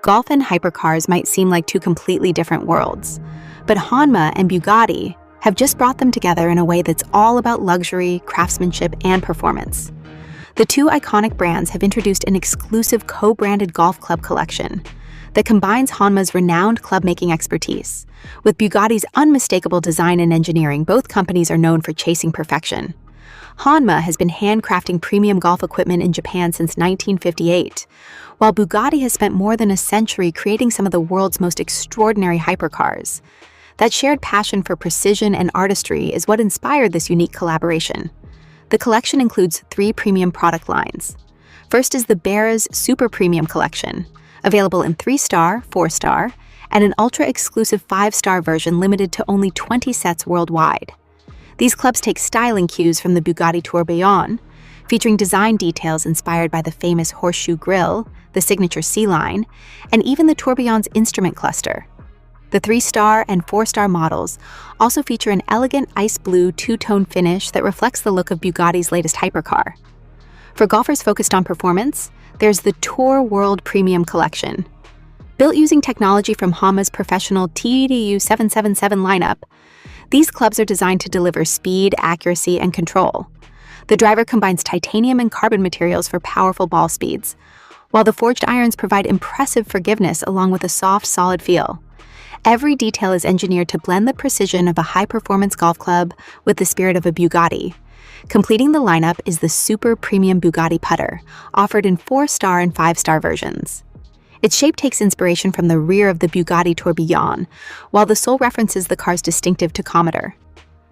Golf and hypercars might seem like two completely different worlds, but Hanma and Bugatti have just brought them together in a way that's all about luxury, craftsmanship, and performance. The two iconic brands have introduced an exclusive co-branded golf club collection that combines Hanma's renowned club-making expertise with Bugatti's unmistakable design and engineering. Both companies are known for chasing perfection. Hanma has been handcrafting premium golf equipment in Japan since 1958, while Bugatti has spent more than a century creating some of the world's most extraordinary hypercars. That shared passion for precision and artistry is what inspired this unique collaboration. The collection includes 3 premium product lines. First is the Barras Super Premium Collection, available in 3-star, 4-star, and an ultra-exclusive 5-star version limited to only 20 sets worldwide. These clubs take styling cues from the Bugatti Tourbillon, featuring design details inspired by the famous horseshoe grille, the signature C-line, and even the Tourbillon's instrument cluster. The 3-star and 4-star models also feature an elegant ice blue two-tone finish that reflects the look of Bugatti's latest hypercar. For golfers focused on performance, there's the Tour World Premium Collection. Built using technology from Hanma's professional TDU 777 lineup, these clubs are designed to deliver speed, accuracy, and control. The driver combines titanium and carbon materials for powerful ball speeds, while the forged irons provide impressive forgiveness along with a soft, solid feel. Every detail is engineered to blend the precision of a high-performance golf club with the spirit of a Bugatti. Completing the lineup is the Super Premium Bugatti Putter, offered in 4-star and 5-star versions. Its shape takes inspiration from the rear of the Bugatti Tourbillon, while the sole references the car's distinctive tachometer.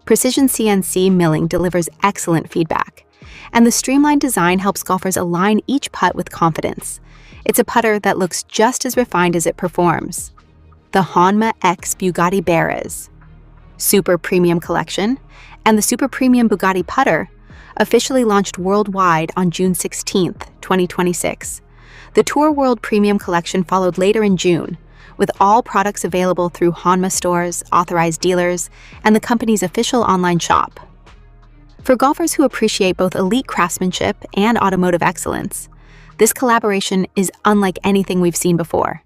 Precision CNC milling delivers excellent feedback, and the streamlined design helps golfers align each putt with confidence. It's a putter that looks just as refined as it performs. The Hanma X Bugatti Barras Super Premium Collection and the Super Premium Bugatti Putter officially launched worldwide on June 16, 2026. The Tour World Premium Collection followed later in June, with all products available through Hanma stores, authorized dealers, and the company's official online shop. For golfers who appreciate both elite craftsmanship and automotive excellence, this collaboration is unlike anything we've seen before.